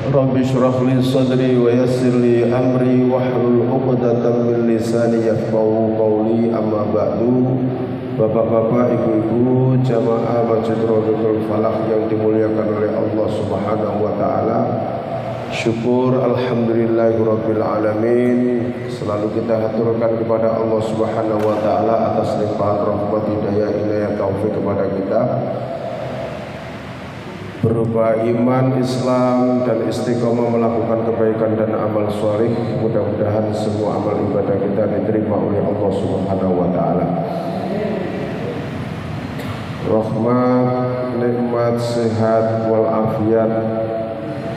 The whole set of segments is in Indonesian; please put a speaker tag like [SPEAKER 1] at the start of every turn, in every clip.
[SPEAKER 1] Rabbi shrah li sadri wa yassir li amri wahlul 'uqdatam min lisani yafqahu qawli. Amma ba'du. Bapak-bapak, ibu-ibu, jamaah Masjid Raudhatul Falaq yang dimuliakan oleh Allah Subhanahu wa taala. Syukur alhamdulillahirabbil alamin. Selalu kita haturkan kepada Allah Subhanahu wa taala atas limpahan rahmat, hidayah, inayah, taufik kepada kita berupa iman, Islam, dan istiqomah melakukan kebaikan dan amal shalih. Mudah-mudahan semua amal ibadah kita diterima oleh Allah Subhanahu wa taala. Rahmat, nikmat, sehat, walafiat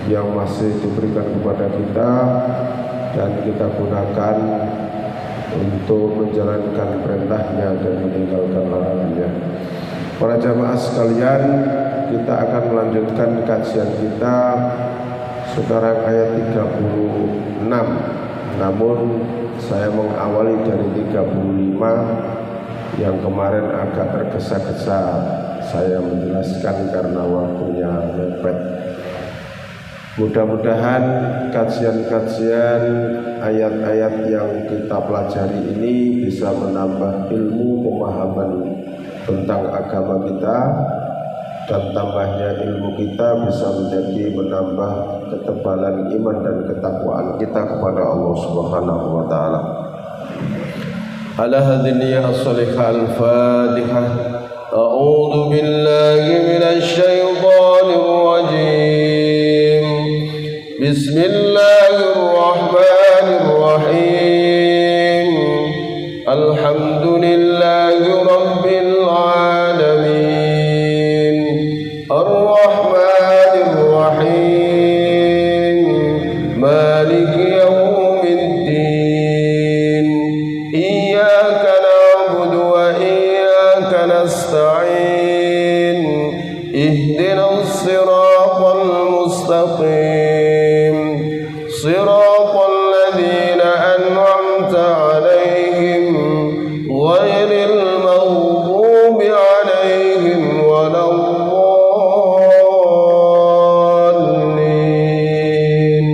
[SPEAKER 1] yang masih diberikan kepada kita dan kita gunakan untuk menjalankan perintahnya dan meninggalkan larangannya. Para jamaah sekalian, kita akan melanjutkan kajian kita sekarang ayat 36. Namun saya mengawali dari 35 yang kemarin agak tergesa-gesa saya menjelaskan karena waktunya mepet. Mudah-mudahan kajian-kajian ayat-ayat yang kita pelajari ini bisa menambah ilmu pemahaman tentang agama kita, dan tambahnya ilmu kita bisa menjadi menambah ketebalan iman dan ketakwaan kita kepada Allah Subhanahu wa taala. Ala hadhihi as-salihah al-Fatihah. A'udzu billahi minasy syaithanir rajim. Bismillahirrahmanirrahim. Alhamdulillahi rabbil alamin. Ar-Rahmanir Rahim. Maliki yaumiddin. Iyyaka na'budu wa iyyaka nasta'in. Ihdinas siratal mustaqim. Siratal ladzina an'amta 'alaihim ghairil maghdubi 'alaihim waladdallin.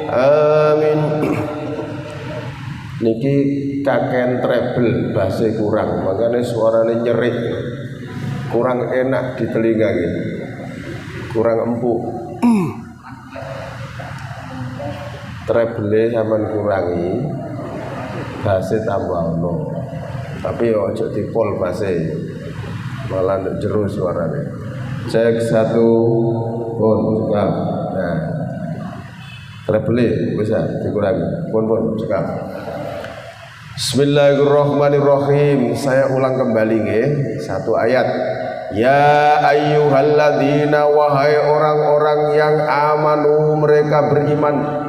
[SPEAKER 1] Amin. Niki kaken treble bahasa kurang, makanya suaranya nyerik, kurang enak di telinga gitu, kurang empuk. Treble sampean kurangi, bahasa tambah ono. Tapi ojo dipol bahasa, malah ndek jero suaranya. Cek 1 pun cekap. Nah, treble bisa dikurangi. Pun cekap. Bismillahirrahmanirrahim. Saya ulang kembali nggih, satu ayat. Ya ayyuhalladzina, wahai orang-orang yang amanu, mereka beriman.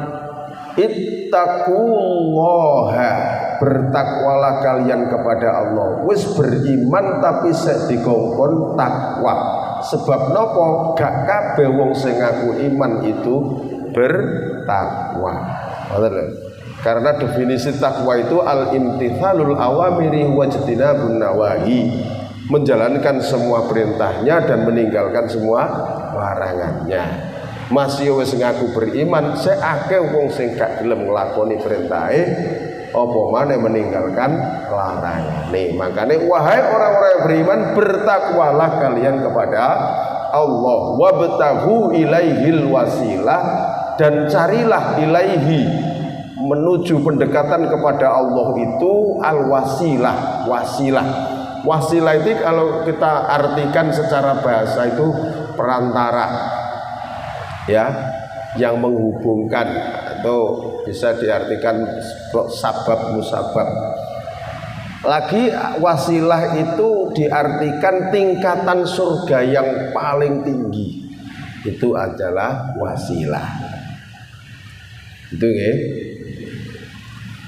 [SPEAKER 1] Ittaqullaha, bertakwalah kalian kepada Allah. Wis beriman tapi sek dikongkon takwa. Sebab nopo? Gak kabeh wong sing ngaku iman itu bertakwa. Karena definisi takwa itu al-imtithalul awamiri wajtinabun nawahi, menjalankan semua perintahnya dan meninggalkan semua larangannya. Masih wis ngaku beriman, sik akeh wong sing gak gelem nglakoni perintahe, apa maneh meninggalkan larangane. Makane wahai orang-orang yang beriman, bertakwalah kalian kepada Allah, wabtaghu ilaihil wasilah, dan carilah ilaihi, menuju pendekatan kepada Allah itu al-wasilah, wasilah. Wasilah itu kalau kita artikan secara bahasa itu perantara, ya, yang menghubungkan, atau bisa diartikan sabab musabab. Lagi wasilah itu diartikan tingkatan surga yang paling tinggi, itu adalah wasilah. Itu ya.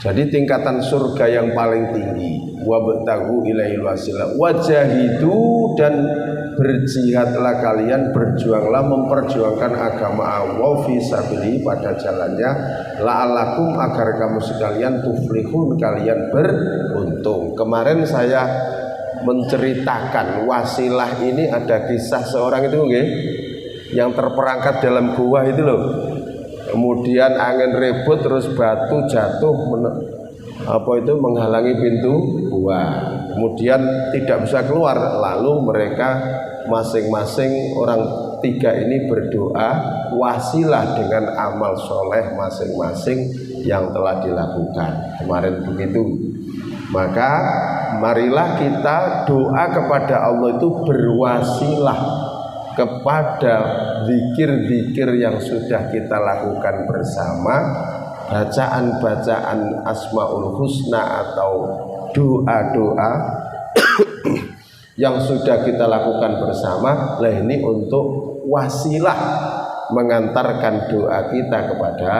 [SPEAKER 1] Jadi tingkatan surga yang paling tinggi. Wabtaghu ilaihil wasilah wajahidu, dan berjihadlah kalian, berjuanglah, memperjuangkan agama Allah fi sabili, pada jalannya, la'alakum, agar kamu sekalian tuflihun, kalian beruntung. Kemarin saya menceritakan wasilah ini ada kisah seorang itu nggih, yang terperangkap dalam gua itu loh. Kemudian angin ribut terus batu jatuh menghalangi pintu gua. Kemudian tidak bisa keluar, lalu mereka masing-masing orang tiga ini berdoa wasilah dengan amal soleh masing-masing yang telah dilakukan kemarin begitu. Maka marilah kita doa kepada Allah itu berwasilah kepada zikir-zikir yang sudah kita lakukan bersama, bacaan-bacaan Asmaul Husna atau doa-doa yang sudah kita lakukan bersama. Lah ini untuk wasilah mengantarkan doa kita kepada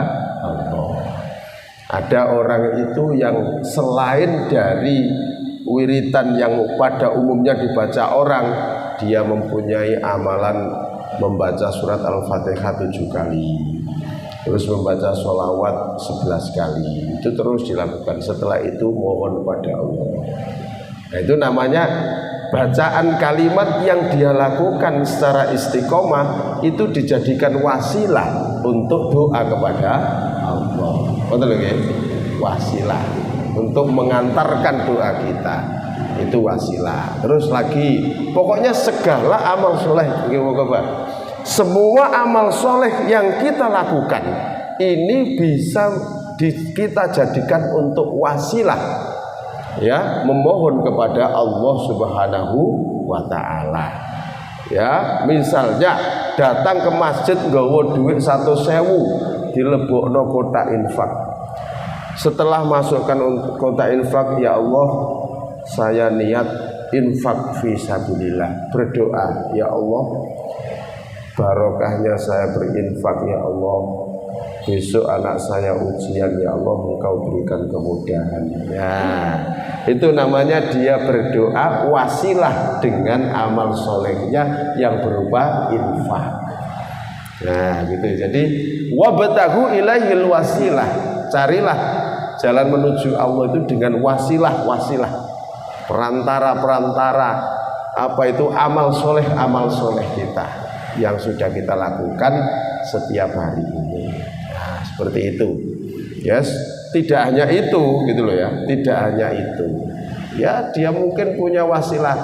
[SPEAKER 1] Allah. Ada orang itu yang selain dari wiritan yang pada umumnya dibaca orang, dia mempunyai amalan membaca surat Al-Fatihah 7 kali, terus membaca sholawat 11 kali. Itu terus dilakukan. Setelah itu mohon pada Allah. Nah, itu namanya bacaan kalimat yang dia lakukan secara istiqomah itu dijadikan wasilah untuk doa kepada Allah. Betul nggih? Wasilah untuk mengantarkan doa kita. Itu wasilah. Terus lagi, pokoknya segala amal soleh, semua amal soleh yang kita lakukan ini bisa kita jadikan untuk wasilah, ya, memohon kepada Allah Subhanahu wa Ta'ala. Ya, misalnya datang ke masjid nggawa duit 100.000 dilebokno kotak infak. Setelah masukkan kotak infak, ya Allah, saya niat infak fi sabilillah. Berdoa, ya Allah, barokahnya saya berinfak, ya Allah. Besok anak saya ujian, ya Allah, Engkau berikan kemudahan. Ya, itu namanya dia berdoa wasilah dengan amal solehnya yang berupa infak. Nah, gitu. Jadi wabtahu ilaihil wasilah. Carilah jalan menuju Allah itu dengan wasilah-wasilah, perantara-perantara, apa itu amal soleh kita yang sudah kita lakukan setiap hari ini. Nah, seperti itu. Yes, tidak hanya itu gitu loh ya, tidak hanya itu. Ya, dia mungkin punya wasilah,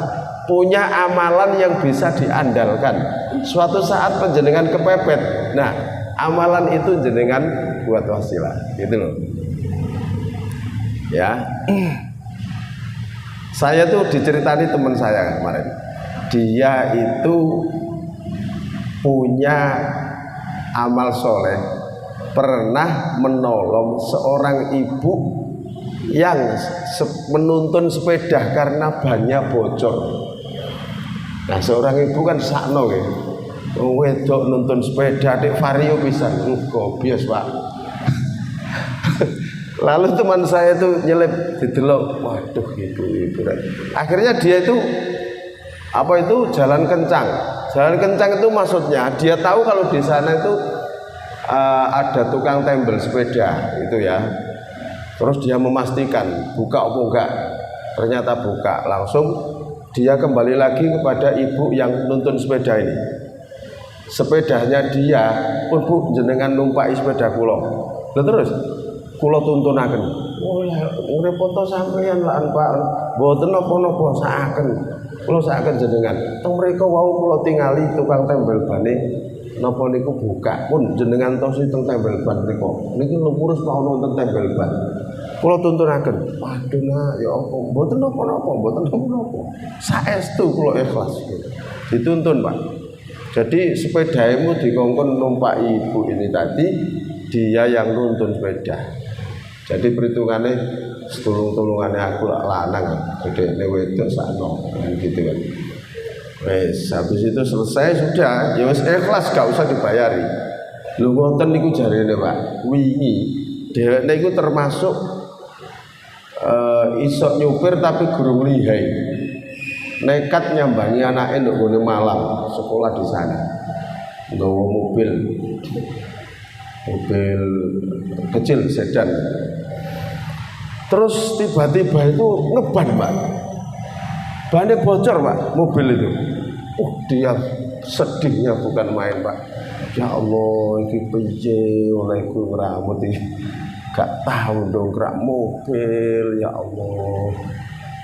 [SPEAKER 1] punya amalan yang bisa diandalkan. Suatu saat penjenengan kepepet, nah amalan itu jenengan buat wasilah, gitu loh. Ya, saya tuh diceritani teman saya kemarin. Dia itu punya amal soleh, pernah menolong seorang ibu yang menuntun sepeda karena bannya bocor. Nah, seorang ibu kan sakno ya, wedok nuntun sepeda dek vario pisan, gobias Pak. Lalu teman saya itu nyelip didelok, waduh ibu. Akhirnya dia itu jalan kencang. Jalan kencang itu maksudnya dia tahu kalau di sana itu ada tukang tempel sepeda itu ya. Terus dia memastikan buka apa enggak. Ternyata buka. Langsung dia kembali lagi kepada ibu yang nuntun sepeda ini. Sepedanya dia pun, Bu, jenengan numpaki sepeda kula. Terus kula tuntunaken. Oh ya, repot sampeyan lah Pak. Mboten napa-napa sakaken. Kula sakaken jenengan. Teng mriku wau kula tingali tukang tempel bane napa niku buka. Pun jenengan tosi teng tempel ban mriku. Niki lurus Pak wonten tempel ban. Kula tuntunaken. Waduh nak, ya apa? Mboten napa-napa, mboten napa-napa. Saestu kula ikhlas. Dituntun, Pak. Jadi sepedamu dikongkon numpaki ibu ini tadi, dia yang nuntun sepeda. Jadi perhitungannya setulung-tulungannya aku lanang, gede wedok sakno gitu kan. Wes habis itu selesai sudah, ya wes ikhlas gak usah dibayari. Lho ngoten niku jarene Pak, wingi dheweke niku termasuk iso nyupir tapi gurung lihai. Nekat nyambangi anaknya nduk gone Malang, sekolah di sana. Nggawa mobil kecil sedan. Terus tiba-tiba itu ngeban, Pak. Bannya bocor, Pak, mobil itu. Dia sedihnya bukan main, Pak. Ya Allah, iki piye olehku rambut iki. Gak tahu dongkrak mobil, ya Allah.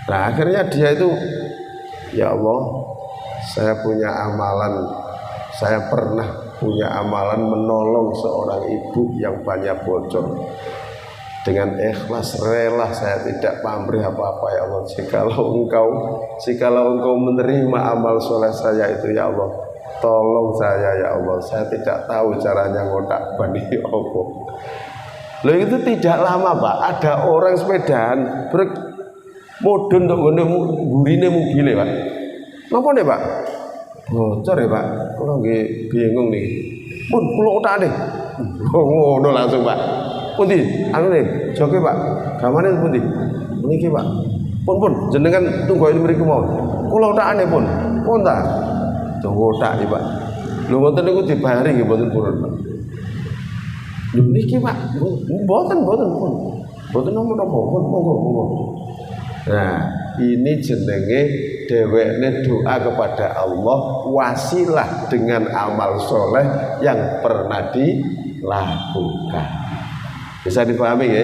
[SPEAKER 1] Nah, akhirnya dia itu, ya Allah, saya punya amalan, saya pernah punya amalan menolong seorang ibu yang banyak bocor. Dengan ikhlas rela saya tidak pamrih apa-apa, ya Allah. Jikalau engkau menerima amal soleh saya itu, ya Allah, tolong saya, ya Allah. Saya tidak tahu caranya ngotak bani apa. Loh, itu tidak lama, Pak. Ada orang sepedaan mudun untuk ngene burine mobil, Pak. Napa nih, Pak? Bocor ya, Pak. Kalau nggih bingung nih. Pun kula otake. Ngono langsung, Pak. Pundi? Anu nih, joke, Pak. Gamane pundi? Niki, Pak. Pun jenengan tunggu mriku mawon. Kula otakane pun. Pun ta. Tunggu otak iki, Pak. Lho ngoten niku dibayari nggih mboten purun, Pak. Lho niki, Pak. Mboten pun. Mboten napa-napa, monggo. Nah, ini jenenge dhewekne doa kepada Allah wasilah dengan amal soleh yang pernah dilakukan. Bisa dipahami ya?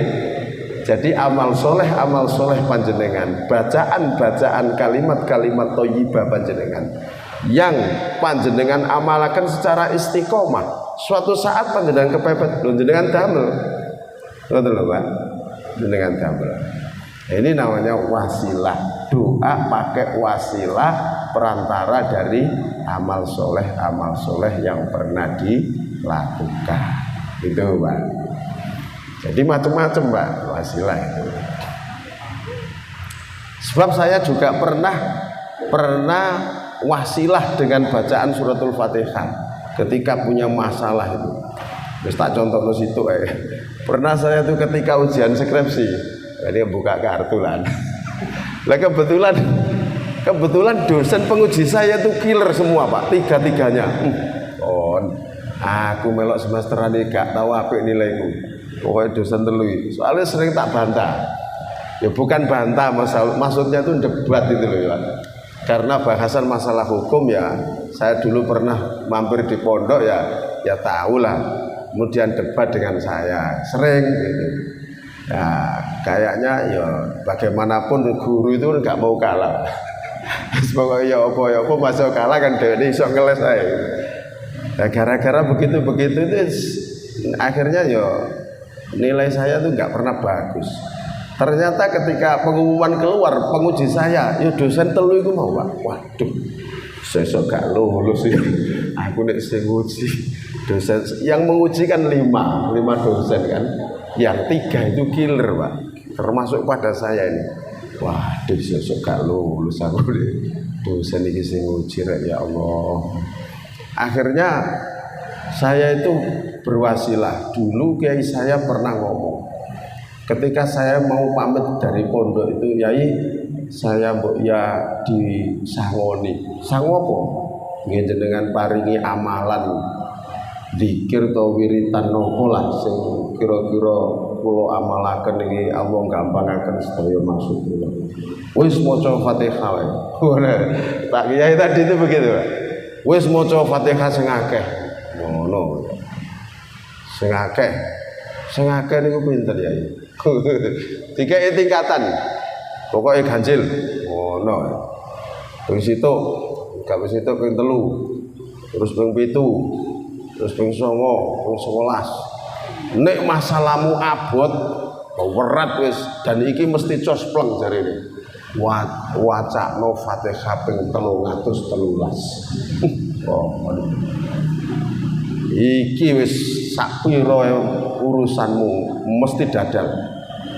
[SPEAKER 1] Jadi amal soleh panjenengan, bacaan kalimat-kalimat thayyibah panjenengan yang panjenengan amalaken secara istiqomah. Suatu saat panjenengan kepepet, jenengan damel. Ngoten lho, Pak. Jenengan damel. Ini namanya wasilah. Doa pakai wasilah perantara dari amal soleh yang pernah dilakukan. Itu, Pak. Jadi macam-macam, Pak, wasilah itu. Sebab saya juga pernah wasilah dengan bacaan suratul Fatihah ketika punya masalah itu. Terus tak contoh ke situ Pernah saya tuh ketika ujian skripsi, ini buka kartu lah. Lah kebetulan dosen penguji saya tuh killer semua, Pak, tiga-tiganya. Aku melok semesteran ini gak tahu apik nilaiku. Pokoknya dosen telu. Soalnya sering tak bantah. Ya bukan bantah, maksudnya itu debat itu loh, ya. Karena bahasan masalah hukum ya, saya dulu pernah mampir di pondok ya tahu lah. Kemudian debat dengan saya, sering gitu. Ya kayaknya ya bagaimanapun guru itu nggak mau kalah. Pokoknya ya apa masuk kalah kan dia iso ngeles aja. Nah, gara-gara begitu itu akhirnya ya nilai saya tuh nggak pernah bagus. Ternyata ketika pengumuman keluar penguji saya, ya dosen telu itu mau, Pak. Waduh, saya gak lulus sih. Aku nek sing nguji dosen yang menguji kan lima dosen kan. Yang 3 itu killer, Pak. Termasuk pada saya ini. Waduh, saya gak lulus aku nih. Dosen iki sing nguji rek, ya Allah. Akhirnya saya itu berwasilah. Dulu kiai saya pernah ngomong, ketika saya mau pamit dari pondok itu, Yai, saya mbok ya disangoni. Sangu apa? Nggih jenengan paringi amalan zikir atau wiritan nopo lah sing kira-kira kula amalaken iki Allah gampangaken sedaya maksud kula. Wis maca Fatihah wae. Tak kiai tadi itu begitu, Pak. Wis maca Fatihah sing akeh. Ngono. Sing akeh niku pinter ya. Dikei tingkatan. Pokoke ganjil. Ngono. Terus itu gak wis itu ping 3. Terus ping 7. Terus ping 9, ping 11. Nek masalahmu abot, berat wis dan iki mesti cospleng jarene. Wacakno Fatihah ping 313. Iki wis sak pira urusanmu mesti dadal.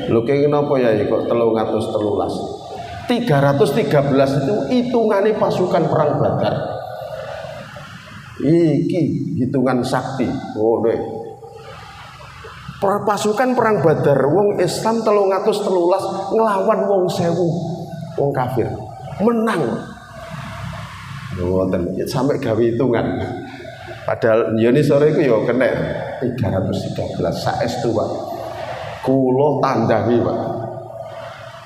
[SPEAKER 1] Lho kene napa ya kok 313? 313 itu hitungane pasukan perang Badar. Iki hitungan sakti. Oh, deh. Pasukan perang Badar wong Islam 313 nglawan wong 1000 wong kafir. Menang. Ngoten, sampai gawe hitungan. Padahal yoni sore iku ya kena 313 saestu, Pak. Kula tandhangi, Pak.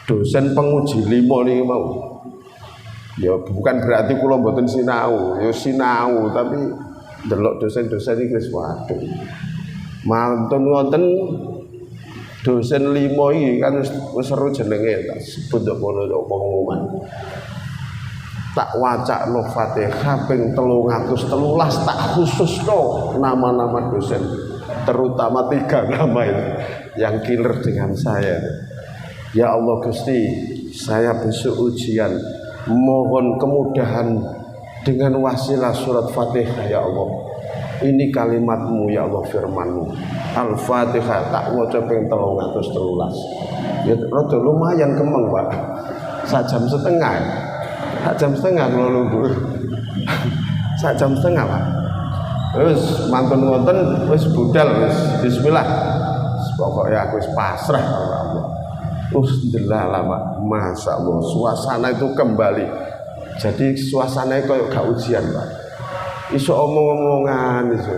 [SPEAKER 1] Dosen penguji 5 niki mau. Ya bukan berarti kula mboten sinau, ya sinau tapi delok dosen-dosen iki wis waduh. Mantun wonten dosen 5 iki kan wis seru jenenge tak sebut kok ngono pengumuman. Tak wacakno Fatihah ping 313 tak khususno nama-nama dosen, terutama 3 nama itu yang killer dengan saya. Ya Allah Gusti, saya besok ujian, mohon kemudahan dengan wasilah surat Fatihah ya Allah. Ini kalimatmu ya Allah, firmanmu. Al-Fatihah tak waca ping 313. Ya rada lumayan kemeng, Pak. 1 jam setengah. 1 jam setengah kula nunggu. 1 jam setengah, Pak. Terus mantun wonten wis budal wis bismillah. Pokoknya aku wis pasrah karo Allah. Alhamdulillah, Pak. Masya Allah, suasana itu kembali. Jadi suasananya kayak gak ujian, Pak. Iso omong-omongan iso.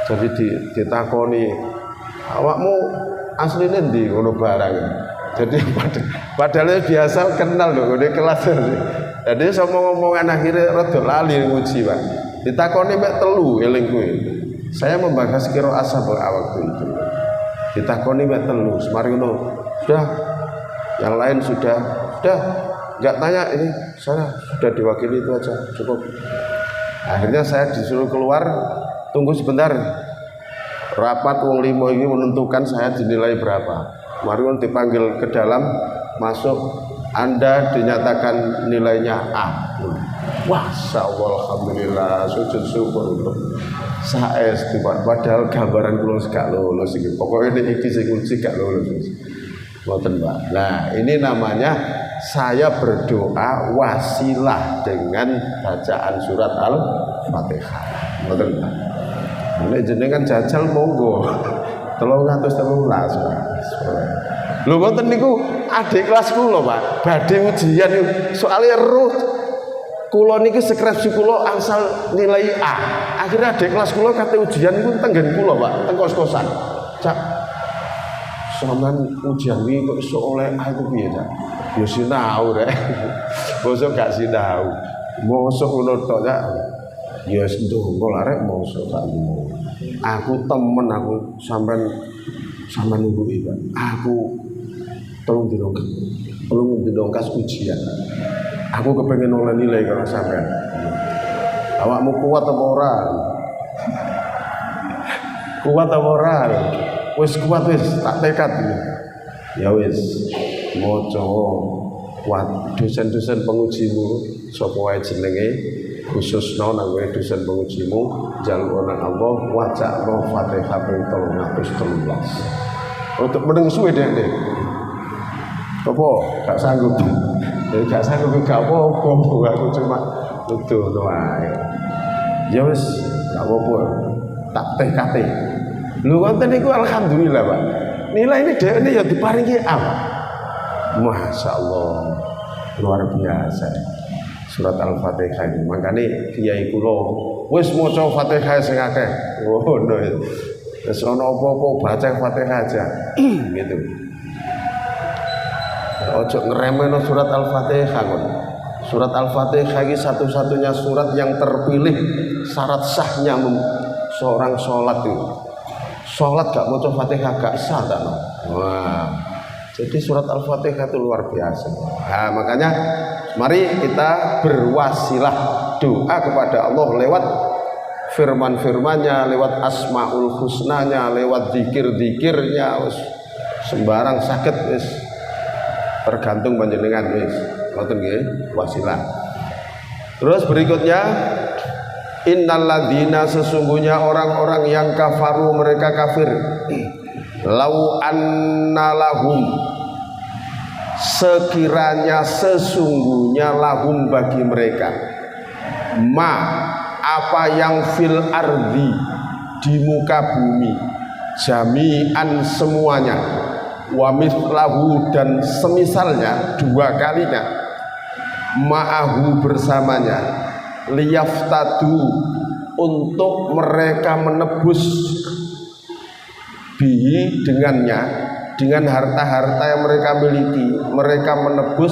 [SPEAKER 1] Jadi ditakoni, awakmu asline ndi ngono barang. Jadi padahal biasa kenal lho ngene kelas. Jadi iso omong-omongan akhirnya rada lali nguji, Pak. Ditakoni mek 3 eling kuwi. Saya membahas qiraat sab'a waktu itu. Ditakoni mek 3, semari ngono. Sudah, yang lain sudah, nggak tanya ini, saya sudah diwakili itu aja, cukup. Akhirnya saya disuruh keluar, tunggu sebentar. Rapat wong 5 ini menentukan saya dinilai berapa. Marion dipanggil ke dalam, masuk, Anda dinyatakan nilainya A. Wah, alhamdulillah, sujud syukur untuk saya padahal gambaran kula gak lulus iki. Pokoknya iki sing uji gak lulus. Ngoten, Pak. Nah, ini namanya saya berdoa wasilah dengan bacaan surat Al-Fatihah. Ngoten, Pak. Nek jenengan jajal monggo. 313, Pak. Lho ngoten niku adik kelas kula, Pak. Badhe ujian niku soalnya roh kula niki skripsi kula angsal nilai A. Akhirnya adik kelas kula kate ujian niku tenggen kula, Pak, teng kos-kosan. Cak sampean ujian iki kok iso oleh A itu piye, Cak? Ya sinau rek. Bosok gak sinau. Mosok ngono tok, Cak. Ya ndonga larek mosok gak ngono. Aku temen aku sampean nunggu Pak. Aku tolong didongkas ujian. Aku kepengen oleh nilai karo sampean. Awakmu kuat apa ora? Kuat apa ora? Wis kuat wis tak tekad. Ya wis maca kuat dosen-dosen pengujimu sapa wae jenenge khususno nang dosen pengujimu jaluk nang Allah wacana Fatihah ping 313. Untuk meneng suwe dek. Apa? Gak sanggup. Gak sanggup gak apa-apa. Aku cuma nuduh wae. Ya wis gak apa-apa. Tak tekate. Lho ngoten niku alhamdulillah, Pak. Nilai ini dhek ini ya diparingi A. Masya Allah. Luar biasa. Surat Al-Fatihah ini. Makane kiai kula wis maca Fatihah sing akeh. Ngono. Wis ana apa-apa baca Fatihah aja. Gitu. Ojo ngeremehno surat Al-Fatihah kon. Surat Al-Fatihah ini satu-satunya surat yang terpilih syarat sahnya seorang sholat itu. Sholat gak maca Fatihah gak sah tak? Wah. Jadi surat Al-Fatihah itu luar biasa. Nah, makanya mari kita berwasilah doa kepada Allah lewat firman-firmannya, lewat asmaul husnanya, lewat zikir-zikirnya, sembarang sakit wis tergantung panjenengan wis. Ngoten nggih, wasilah. Terus berikutnya innalladzina sesungguhnya orang-orang yang kafaru mereka kafir. Lau anna lahum sekiranya sesungguhnya lahum bagi mereka ma apa yang fil ardi di muka bumi jami'an semuanya wa mithlahu dan semisalnya 2 kalinya ma'ahu bersamanya liyaftadu untuk mereka menebus bihi dengannya dengan harta-harta yang mereka miliki mereka menebus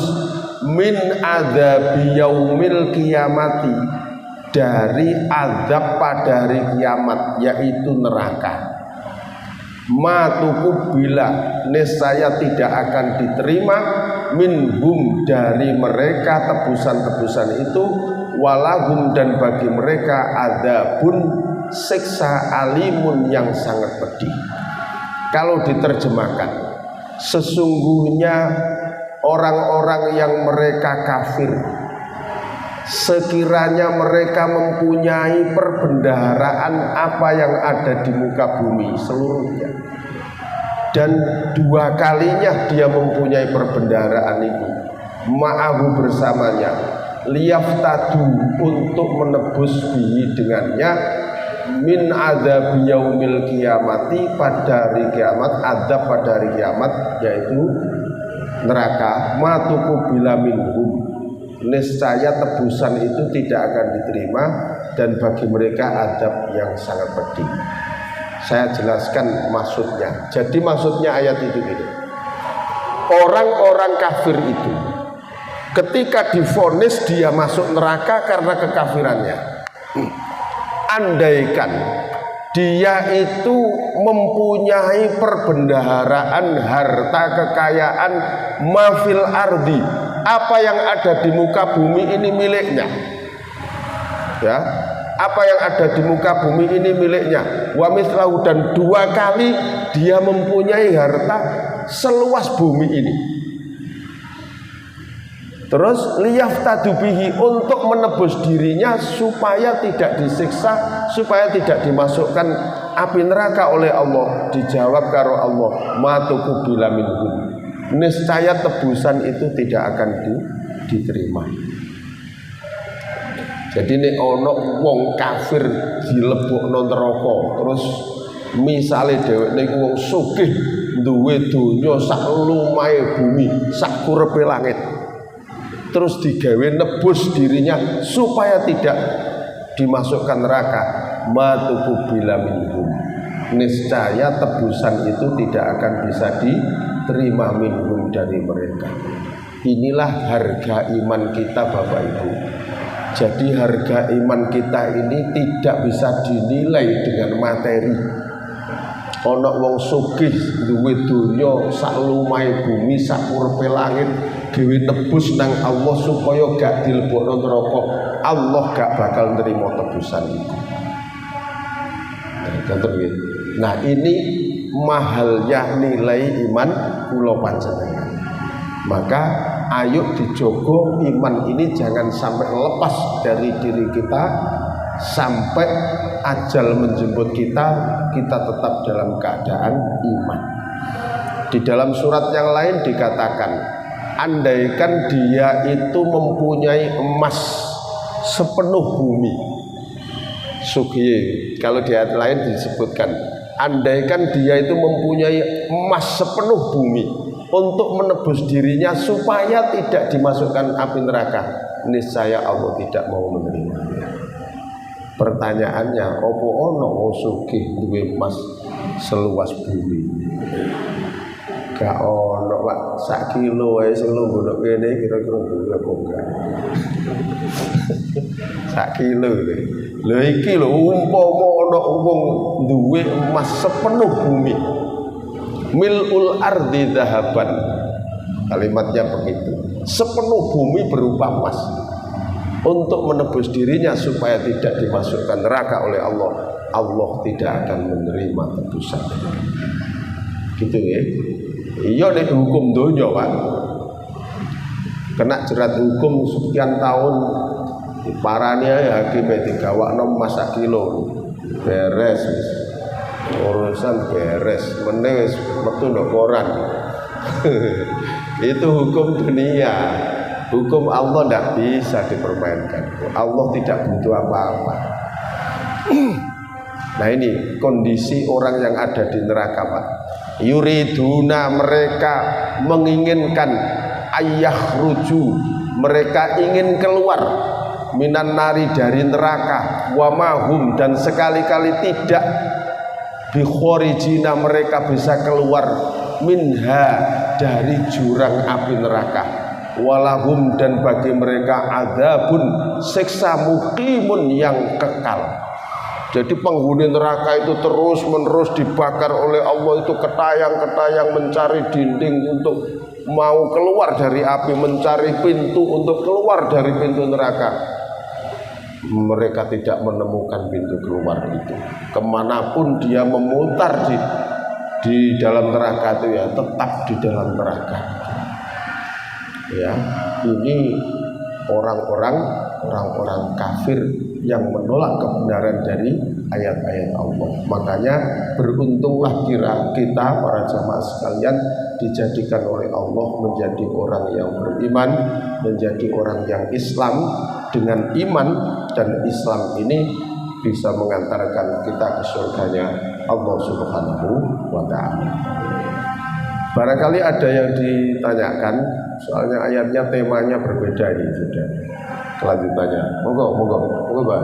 [SPEAKER 1] min adzabi yaumil qiyamati, dari azab pada hari kiamat, yaitu neraka. Matuku bila nescaya tidak akan diterima minhum dari mereka tebusan-tebusan itu, walahum dan bagi mereka adzabun siksa alimun yang sangat pedih. Kalau diterjemahkan, sesungguhnya orang-orang yang mereka kafir, sekiranya mereka mempunyai perbendaharaan apa yang ada di muka bumi seluruhnya, dan dua kalinya dia mempunyai perbendaharaan itu, ma'ahu bersamanya, liyaftadu untuk menebus bihi dengannya, min adzab yaumil qiyamati pada hari kiamat, azab pada hari kiamat yaitu neraka, matuku bila minhum, niscaya tebusan itu tidak akan diterima dan bagi mereka azab yang sangat pedih. Saya jelaskan maksudnya. Jadi maksudnya ayat itu gini, orang-orang kafir itu ketika divonis dia masuk neraka karena kekafirannya, andaikan dia itu mempunyai perbendaharaan harta kekayaan mafil ardi, apa yang ada di muka bumi ini miliknya, ya, apa yang ada di muka bumi ini miliknya, wa mislahu, dan dua kali dia mempunyai harta seluas bumi ini. Terus liyaftadu bihi, untuk menebus dirinya supaya tidak disiksa, supaya tidak dimasukkan api neraka oleh Allah. Dijawab karo Allah, matuku bila minhum, niscaya tebusan itu tidak akan diterima. Jadi nek ono wong kafir dilebokno neraka, terus misale dheweke niku wong sugih duwe donya sak lumahe bumi, sak kurepe langit, terus digawe nebus dirinya supaya tidak dimasukkan neraka, matuku bila minhum, niscaya tebusan itu tidak akan bisa diterima minhum dari mereka. Inilah harga iman kita Bapak Ibu. Jadi harga iman kita ini tidak bisa dinilai dengan materi. Ono wong sugih duwe donya sak lumahe bumi, sak kurepe langit, dhewe nebus nang Allah supaya gak dilebokno neraka, Allah gak bakal nerima tebusan itu. Nah, ini mahalnya nilai iman kula panjenengan. Maka ayo dijogo iman ini jangan sampai lepas dari diri kita, sampai ajal menjemput kita, kita tetap dalam keadaan iman. Di dalam surat yang lain dikatakan, andaikan dia itu mempunyai emas sepenuh bumi, sugih. Kalau di ayat lain disebutkan, andaikan dia itu mempunyai emas sepenuh bumi untuk menebus dirinya supaya tidak dimasukkan api neraka, niscaya Allah tidak mau menerimanya. Pertanyaannya, opo ono wong sugih duwe emas seluas bumi? Gak ono, Pak. Sak kilo wae sing lungguh kene kira-kira duwe apa enggak? Sak kilo lho. Lho iki lho, umpama ono wong duwe emas sepenuh bumi, milul ardi dhahaban, kalimatnya begitu, sepenuh bumi berupa emas, untuk menebus dirinya supaya tidak dimasukkan neraka oleh Allah, Allah tidak akan menerima tebusan. Gitu ya. Iya nek hukum donya, Pak. Kena jerat hukum sekian tahun, parane hakim digawakno emas sak kilo. Beres wis. Urusan beres, meneh wis metu ndok koran. Itu hukum dunia. Hukum Allah tidak bisa dipermainkan. Allah tidak butuh apa-apa. Nah, ini kondisi orang yang ada di neraka, Pak. Yuriduna, mereka menginginkan, ayakhruju, mereka ingin keluar, minan nari, dari neraka, wa mahum, dan sekali-kali tidak, bikhorijina, mereka bisa keluar, minha, dari jurang api neraka. walahum dan bagi mereka adzabun siksa muqimun yang kekal. Jadi penghuni neraka itu terus menerus dibakar oleh Allah, itu ketayang-ketayang mencari dinding untuk mau keluar dari api, mencari pintu untuk keluar dari pintu neraka. Mereka tidak menemukan pintu keluar itu. Kemanapun dia memutar di dalam neraka itu ya tetap di dalam neraka. Ya, ini orang-orang kafir yang menolak kebenaran dari ayat-ayat Allah. Makanya beruntunglah kita para jamaah sekalian dijadikan oleh Allah menjadi orang yang beriman, menjadi orang yang Islam. Dengan iman dan Islam ini bisa mengantarkan kita ke surganya Allah Subhanahu wa ta'ala. Barangkali ada yang ditanyakan, soalnya ayatnya temanya berbeda ini sudah. Kelanjutannya, monggo Pak.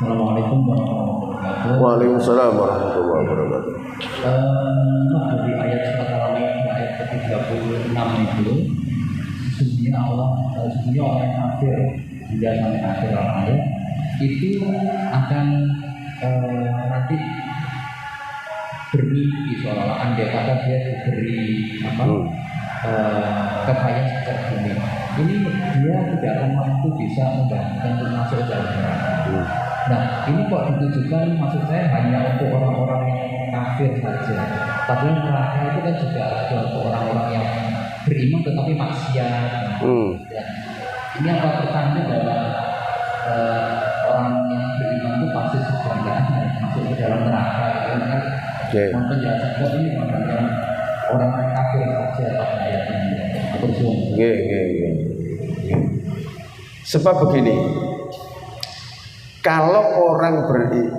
[SPEAKER 2] Assalamualaikum warahmatullahi wabarakatuh.
[SPEAKER 1] Waalaikumsalam warahmatullahi wabarakatuh.
[SPEAKER 2] Dari ayat surat Al-An'am ayat ke-36 itu, sesungguhnya orang yang kafir hingga sampai akhir ayat itu akan nanti bermimpi seolah-olah andai kata dia diberi kekayaan secara bumi. Ini dia tidak akan mampu bisa membantu untuk masuk dalam neraka. Nah, ini kok ditujukan maksud saya hanya untuk orang-orang yang kafir saja. Tapi neraka itu kan juga ada untuk orang-orang yang beriman tetapi maksiat. Ya. Ini apa pertanda bahwa orang yang beriman itu pasti segera masuk ke dalam neraka. Kan? Penjelasan kok ini orang kafir saja pada ayat ini.
[SPEAKER 1] Sebab begini, kalau orang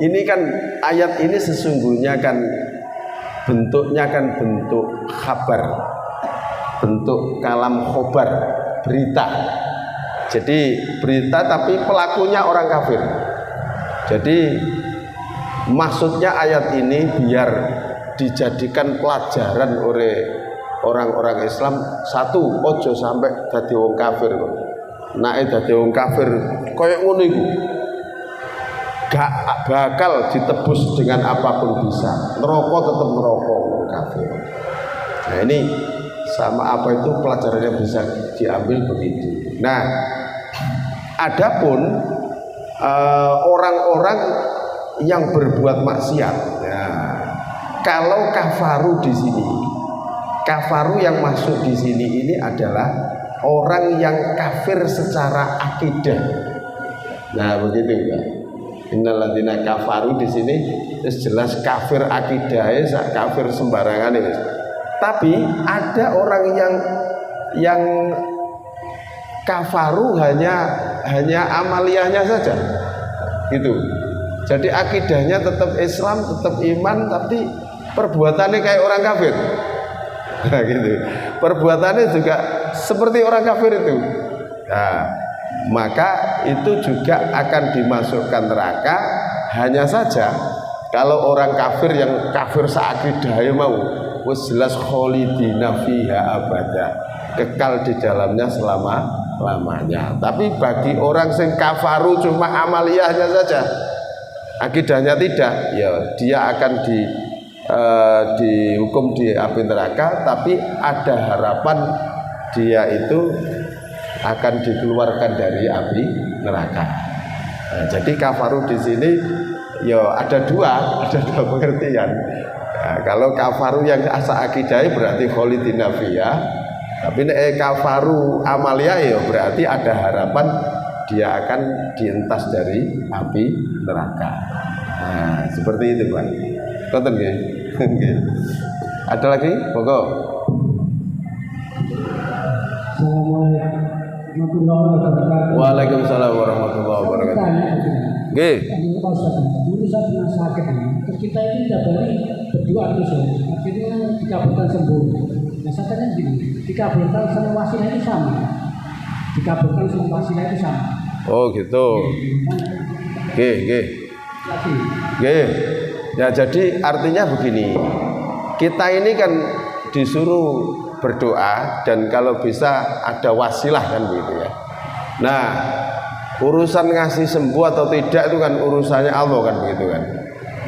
[SPEAKER 1] ini kan ayat ini sesungguhnya kan bentuknya kan bentuk khabar, bentuk kalam khobar, berita. Jadi berita tapi pelakunya orang kafir. Jadi maksudnya ayat ini biar dijadikan pelajaran oleh orang-orang Islam. Satu, ojo sampai dadi wong kafir. Nek dadi wong kafir koyo ngono iku gak bakal ditebus dengan apapun bisa. Neraka tetap neraka wong kafir. Nah, ini sama apa itu pelajarannya bisa diambil begitu. Nah, adapun orang-orang yang berbuat maksiat, ya, kalau kafaru di sini, kafaru yang masuk di sini ini adalah orang yang kafir secara akidah. Nah, begitu ya. Innalladzina kafaru di sini jelas kafir akidahnya, kafir sembarangan ini. Tapi ada orang yang kafaru hanya amaliyahnya saja, gitu. Jadi akidahnya tetap Islam, tetap iman, tapi perbuatannya kayak orang kafir. Nah, gitu. Perbuatannya juga seperti orang kafir itu. Nah, maka itu juga akan dimasukkan neraka. Hanya saja kalau orang kafir yang kafir seakidah mau, wis jelas kholidina fiha abada, kekal di dalamnya selama-lamanya. Tapi bagi orang sing kafaru cuma amaliyahnya saja, akidahnya tidak, ya dia akan dihukum di api neraka, tapi ada harapan dia itu akan dikeluarkan dari api neraka. Nah, jadi kafaru di sini ya ada dua pengertian. Nah, kalau kafaru yang asa akidai berarti kholidina fiha, tapi kafaru amalia ya berarti ada harapan dia akan dientas dari api neraka. Nah, seperti itu, Pak. Konten nggih. Ada lagi? Monggo. Waalaikumsalam warahmatullahi wabarakatuh. Nggih.
[SPEAKER 3] Dulu saya pernah sakit ini. Terus kita itu tiap hari berdoa terus ya. Akhirnya dikabulkan sembuh. Nah, saya tanya gini, dikabulkan sama wasilah itu sama. Dikabulkan sama wasilah itu sama.
[SPEAKER 1] Oh, gitu. Nggih. Ya, jadi artinya begini. Kita ini kan disuruh berdoa, dan kalau bisa ada wasilah kan begitu ya. Nah, urusan ngasih sembuh atau tidak itu kan urusannya Allah kan begitu kan.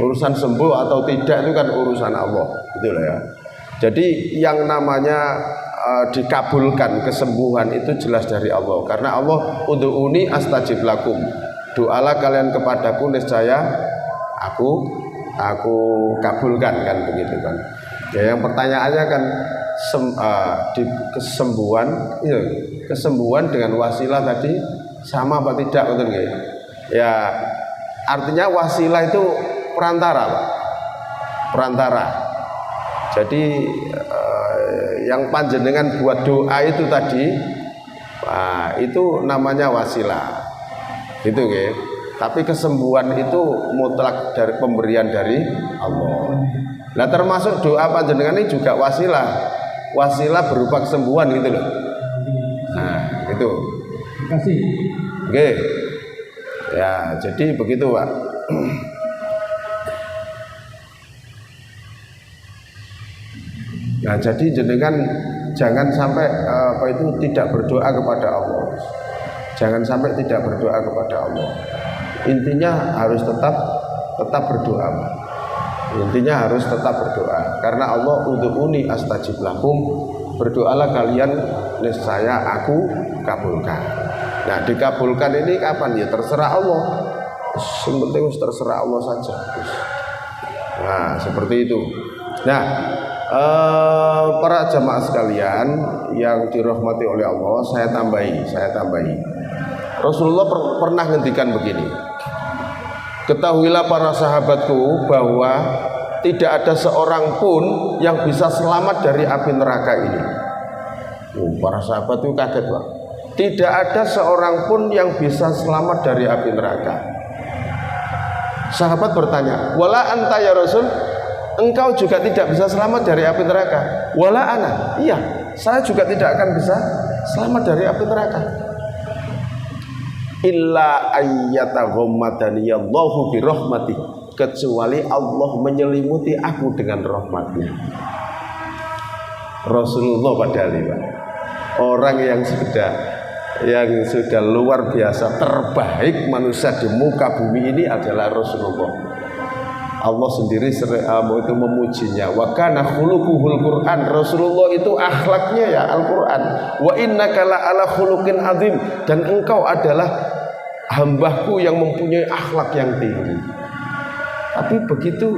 [SPEAKER 1] Urusan sembuh atau tidak itu kan urusan Allah, gitu loh ya. Jadi yang namanya dikabulkan kesembuhan itu jelas dari Allah, karena Allah ud'uni astajib lakum, doalah kalian kepadaku niscaya aku kabulkan kan begitu kan. Ya, yang pertanyaannya kan di kesembuhan dengan wasilah tadi sama apa tidak, betul nggih? Ya, artinya wasilah itu perantara, Pak. Perantara. Jadi yang panjenengan buat doa itu tadi, itu namanya wasilah. Gitu nggih. Tapi kesembuhan itu mutlak dari pemberian dari Allah. Nah, termasuk doa panjenengan ini juga wasilah. Wasilah berupa kesembuhan gitu loh. Nah, itu.
[SPEAKER 3] Terima kasih.
[SPEAKER 1] Oke. Ya, jadi begitu, Pak. Nah, jadi jenengan jangan sampai tidak berdoa kepada Allah. Jangan sampai tidak berdoa kepada Allah. Intinya harus tetap berdoa. Intinya harus tetap berdoa, karena Allah ud'uni astajib lakum, berdoalah kalian niscaya aku kabulkan. Nah, dikabulkan ini kapan ya? Terserah Allah. Yang penting terserah Allah saja. Nah, seperti itu. Nah, para jamaah sekalian yang dirahmati oleh Allah, saya tambahi. Rasulullah pernah ngendikan begini. Ketahuilah para sahabatku bahwa tidak ada seorang pun yang bisa selamat dari api neraka ini. Para sahabat itu kaget, Pak. Tidak ada seorang pun yang bisa selamat dari api neraka. Sahabat bertanya, wala anta ya Rasul, engkau juga tidak bisa selamat dari api neraka? Wala ana, iya, saya juga tidak akan bisa selamat dari api neraka. Illa ayyataghammadaniyallahu birahmati, kecuali Allah menyelimuti aku dengan rahmatnya. Rasulullah padahal, Pak, orang yang sudah luar biasa, terbaik manusia di muka bumi ini adalah Rasulullah. Allah sendiri itu memujinya. Wa kana khuluquhul Quran. Rasulullah itu akhlaknya ya Al-Quran. Wa innaka la'ala khuluqin azim, dan engkau adalah hambaku yang mempunyai akhlak yang tinggi. Tapi begitu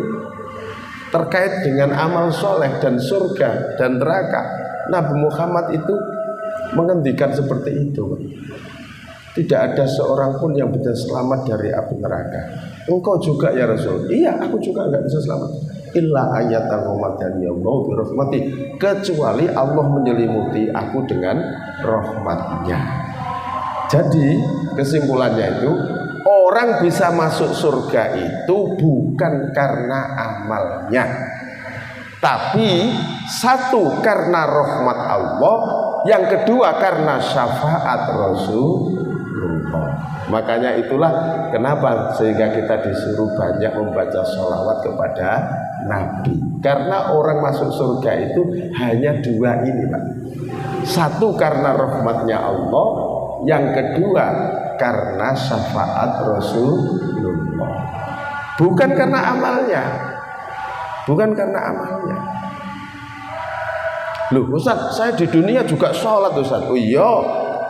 [SPEAKER 1] terkait dengan amal soleh dan surga dan neraka, Nabi Muhammad itu menghentikan seperti itu. Tidak ada seorang pun yang bisa selamat dari api neraka. Engkau juga ya Rasul? Iya, aku juga nggak bisa selamat. Illa ayyataghammadaniyallahu birahmati, kecuali Allah menyelimuti aku dengan rahmatnya. Jadi kesimpulannya itu, orang bisa masuk surga itu bukan karena amalnya, tapi satu karena rahmat Allah, yang kedua karena syafaat Rasulullah. Makanya itulah kenapa sehingga kita disuruh banyak membaca sholawat kepada Nabi, karena orang masuk surga itu hanya dua ini, Pak. Satu karena rahmatnya Allah, yang kedua karena syafaat Rasulullah. Bukan karena amalnya. Loh Ustaz, saya di dunia juga sholat Ustaz. Oh iya,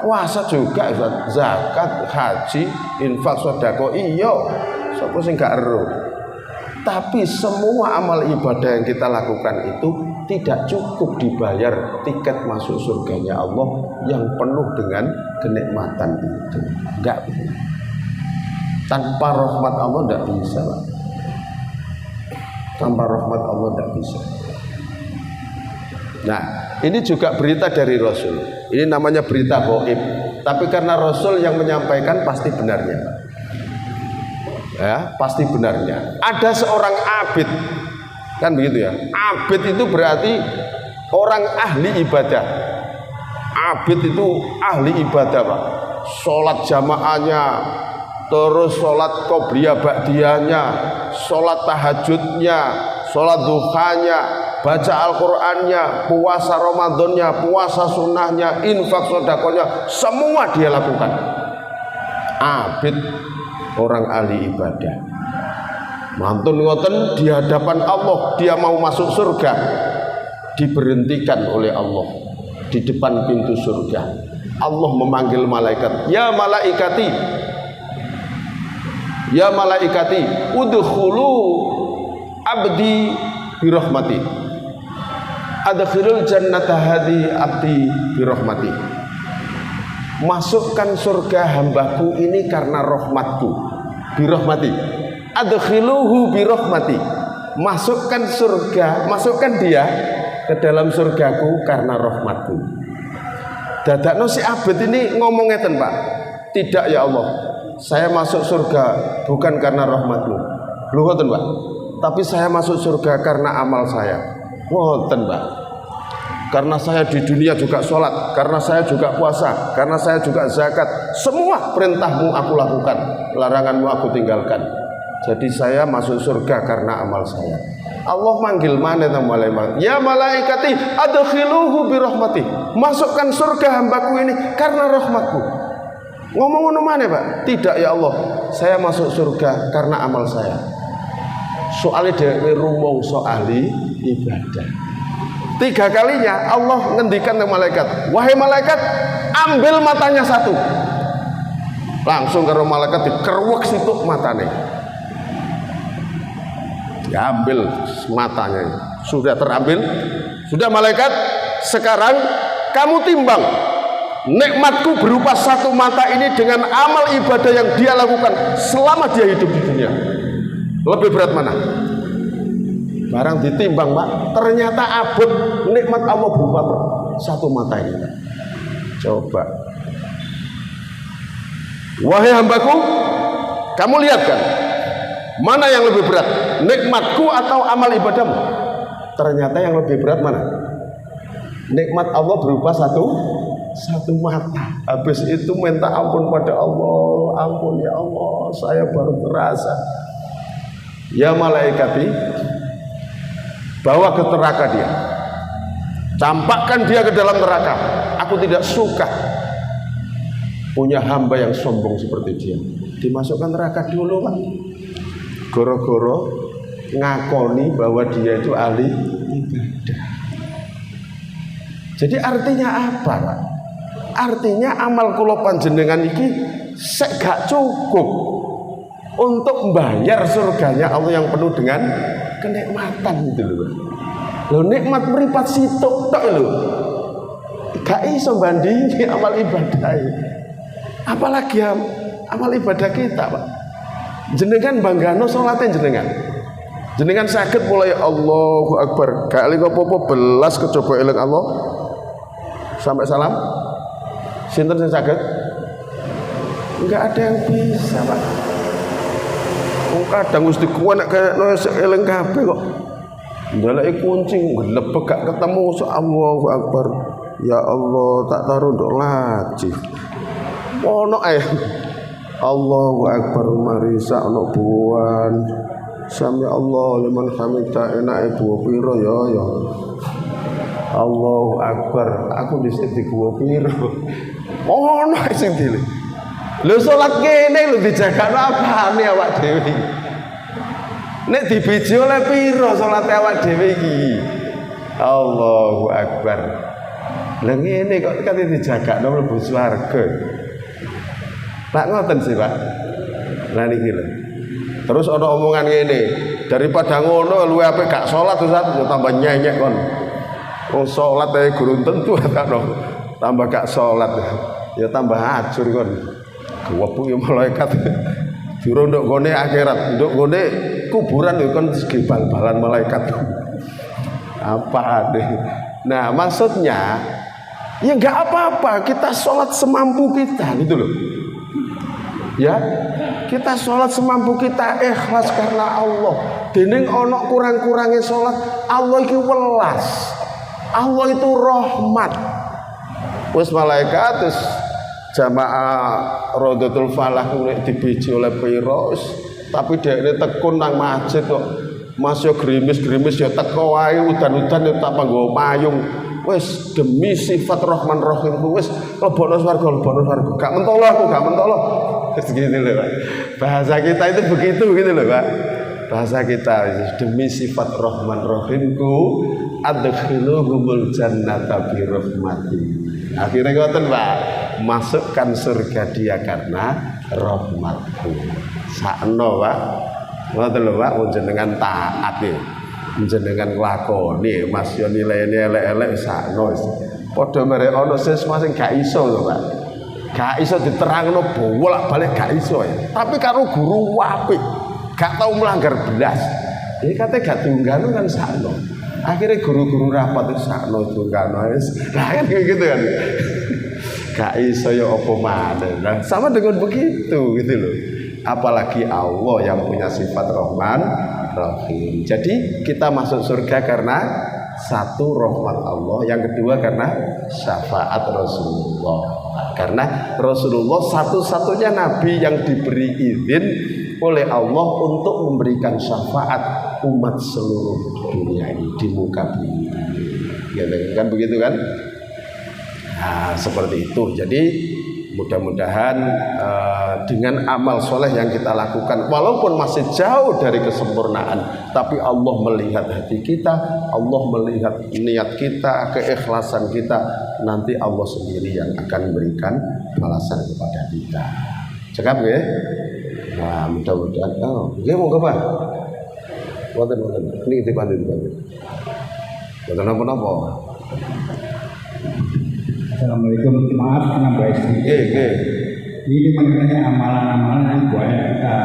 [SPEAKER 1] puasa juga Ustaz, zakat, haji, infak, sedekah, iya. Sapa sing gak ero. Tapi semua amal ibadah yang kita lakukan itu tidak cukup dibayar tiket masuk surganya Allah yang penuh dengan kenikmatan itu. Enggak. Tanpa rahmat Allah enggak bisa, Pak. Tanpa rahmat Allah enggak bisa. Nah, ini juga berita dari Rasul. Ini namanya berita gaib. Tapi karena Rasul yang menyampaikan, pasti benarnya. Ya, pasti benarnya. Ada seorang abid, kan begitu ya. Abid itu berarti orang ahli ibadah. Abid itu ahli ibadah, Pak. Sholat jamaahnya, terus sholat qobliyah ba'diyahnya, sholat tahajudnya, sholat duhanya, baca Al-Qur'annya, puasa Ramadannya, puasa sunnahnya, infak sedekahnya, semua dia lakukan. Abid, orang ahli ibadah. Mantun ngoten di hadapan Allah, dia mau masuk surga, diberhentikan oleh Allah di depan pintu surga. Allah memanggil malaikat, ya malaikati, ya malaikati, udkhulu abdi birahmati, adkhilul jannata hadi abdi birahmati. Masukkan surga hambaku ini karena rahmatku, birahmati, adkhiluhu birahmati. Masukkan surga, masukkan dia ke dalam surgaku karena rahmatku. Dadakno si abid ini ngomong ngeten, Pak. Tidak ya Allah, saya masuk surga bukan karena rahmatmu. Lho ngoten, Pak. Tapi saya masuk surga karena amal saya. Ngoten, Pak. Karena saya di dunia juga sholat, karena saya juga puasa, karena saya juga zakat. Semua perintahmu aku lakukan, laranganmu aku tinggalkan. Jadi saya masuk surga karena amal saya. Allah manggil mana tang malaikat? Ya malaikati, adkhiluhu birahmati. Masukkan surga hambaku ini karena rahmatku. Ngomong ngono mana, Pak? Tidak ya Allah, saya masuk surga karena amal saya. Soalnya dhewe rumangsa ahli ibadah. 3 kalinya Allah ngendikan ke malaikat, wahai malaikat, ambil matanya satu. Langsung karo malaikat dikerwek situ matanya. Diambil matanya. Sudah terambil. Sudah malaikat, sekarang kamu timbang nikmatku berupa satu mata ini dengan amal ibadah yang dia lakukan selama dia hidup di dunia. Lebih berat mana? Barang ditimbang, Pak, ternyata abot nikmat Allah berupa satu mata ini, Pak. Coba, wahai hambaku, kamu lihat kan, mana yang lebih berat, nikmatku atau amal ibadahmu? Ternyata yang lebih berat mana? Nikmat Allah berupa satu mata. Habis itu minta ampun pada Allah, ampun ya Allah, saya baru terasa. Ya malaikati, bawa ke neraka dia, campakkan dia ke dalam neraka. Aku tidak suka punya hamba yang sombong seperti dia. Dimasukkan neraka dulu, Pak. Goro-goro ngakoni bahwa dia itu ahli ibadah. Jadi artinya apa, Pak? Artinya amal kula panjenengan iki sek gak cukup untuk membayar surganya Allah yang penuh dengan kenikmatan gitu loh. Loh nikmat meripat sitok tok lho. Gak iso bandingi amal ibadah. Apalagi amal ibadah kita, Pak. Jenengan banggano salate jenengan. Jenengan saged mulai Allahu Akbar. Gak eling apa-apa belas kecoba eling Allah. Sampai salam. Sinten sing saged? Enggak ada yang bisa, Pak. Kadang mesti kuwi nek kayakno eling kabeh kok. Ndeleki kunci ngelebek gak ketemu. Allahu Akbar. Ya Allah, tak taruh ndok laci. Ono ae. Allahu Akbar marisa ono buan. Sami Allah liman hamidah enake buah piro ya. Allahu Akbar. Aku dhisik di buah piro. Ono sing dile. Lho salat kene lho dijagakno apane awak dhewe. Nek dibiji oleh piro salat awak dhewe iki? Allahu Akbar. Lah ngene kok kate dijagakno mlebu swarga. Lah ngoten sih, Pak. Lah niki lho. Terus ana omongan ngene, daripada ngono luwe apik gak salat Ustaz, yo tambah nyenyek kon. Oh salat ae gurung tentu kan. Tambah gak salat. Ya tambah ajur kon. Kewepu ya malaikat. Juru nduk gone akhirat, nduk gone kuburan yo kon bal-balan malaikat. Apa deh. Nah, maksudnya ya enggak apa-apa kita sholat semampu kita gitu loh. Ya, kita sholat semampu kita ikhlas karena Allah. Dening ono kurang-kurangnya sholat, Allah itu welas. Allah itu rahmat. Wis malaikat terus jamaah Rodatul Falah mulai dibiji oleh piro, tapi dia ini tekun nang masjid kok Mas yo grimis-grimis yo teko wae udan-udan yo tak panggo payung. Wis demi sifat Rahman Rahim ku wis lebokno swarga. Gak mentolo aku, gak mentolo. Wis gitu lho, Pak. Bahasa kita itu begitu gitu loh, Pak. Bahasa kita demi sifat Rahman Rahim ku adkhiluhumul jannata bi rahmati. Akhirnya ngoten, Pak. Masukkan surga dia karena rahmatku. Sakno, Pak. Ngoten lho, Pak, jenengan taat ya. Jenengan nglakoni Mas yo nilai-nilai elek-elek sakno wis. Padha merek ana siswa sing gak iso lho, Pak. Gak iso diterangno bolak-balik gak iso ya. Tapi karo guru apik, gak tau melanggar belas. Iki kate gak diunggahno kan sakno. Akhirnya guru-guru rapat itu sakno diunggahno wis. Lah kan kayak gitu kan. Gak iso ya apa maneh. Nah, sama dengan begitu gitu loh. Apalagi Allah yang punya sifat Rahman Rahim. Jadi kita masuk surga karena satu rahmat Allah, yang kedua karena syafaat Rasulullah. Karena Rasulullah satu-satunya nabi yang diberi izin oleh Allah untuk memberikan syafaat umat seluruh dunia ini di muka bumi. Ya kan begitu kan? Nah, seperti itu. Jadi mudah-mudahan dengan amal soleh yang kita lakukan, walaupun masih jauh dari kesempurnaan, tapi Allah melihat hati kita, Allah melihat niat kita, keikhlasan kita. Nanti Allah sendiri yang akan memberikan balasan kepada kita. Cakap ya? Nah, mudah-mudahan. Oh, dia mau apa? Wonten. Ini dibantu. Wonten apa-apa?
[SPEAKER 3] Assalamualaikum, maaf nambah sedikit. Ini mengenai amalan-amalan yang boleh kita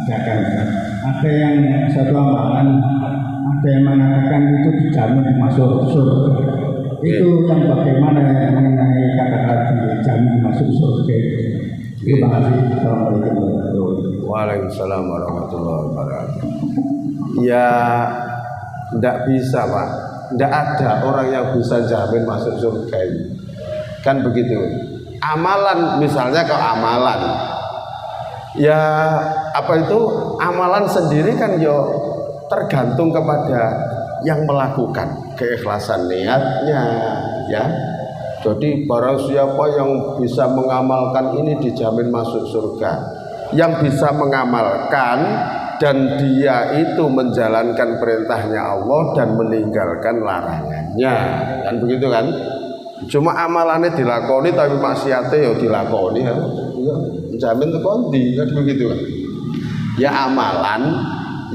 [SPEAKER 3] kerjakan. Ada yang satu amalan, ada yang mengatakan itu dijamin masuk surga. Itu yang bagaimana mengenai kata-kata dijamin masuk surga. Terima kasih. Assalamualaikum warahmatullahi wabarakatuh.
[SPEAKER 1] Waalaikumsalam warahmatullahi wabarakatuh. Ya, tidak bisa, Pak. Tidak ada orang yang bisa jamin masuk surga ini. Kan begitu. Amalan, misalnya kalau amalan, ya apa itu amalan sendiri kan yo tergantung kepada yang melakukan, keikhlasan niatnya, ya. Jadi barang siapa yang bisa mengamalkan ini dijamin masuk surga. Yang bisa mengamalkan dan dia itu menjalankan perintahnya Allah dan meninggalkan larangannya, kan begitu kan? Cuma amalannya dilakoni tapi maksiatnya ya dilakoni kan? Ya, menjamin tekondi kan begitu kan? Ya amalan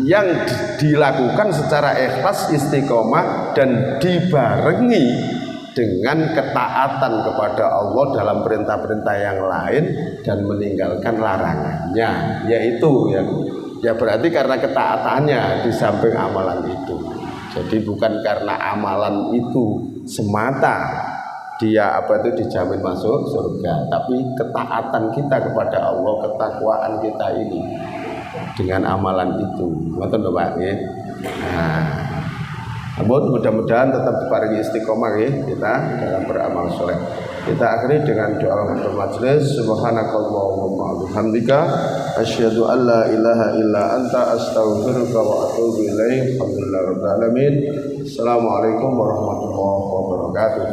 [SPEAKER 1] yang dilakukan secara ikhlas, istiqomah dan dibarengi dengan ketaatan kepada Allah dalam perintah-perintah yang lain dan meninggalkan larangannya, yaitu ya berarti karena ketaatannya di samping amalan itu. Jadi bukan karena amalan itu semata dia dijamin masuk surga, tapi ketaatan kita kepada Allah, ketakwaan kita ini dengan amalan itu. Ngoten lho Pak nggih. Nah, mudah-mudahan tetap diparingi istiqomah ya kita dalam beramal soleh. Kita akhiri dengan doa untuk majelis. Subhanakallahumma bihamdika asyhadu an la ilaha illa anta astaghfiruka wa atubu ilaik. Alhamdulillahirabbil alamin. Assalamualaikum warahmatullahi wabarakatuh.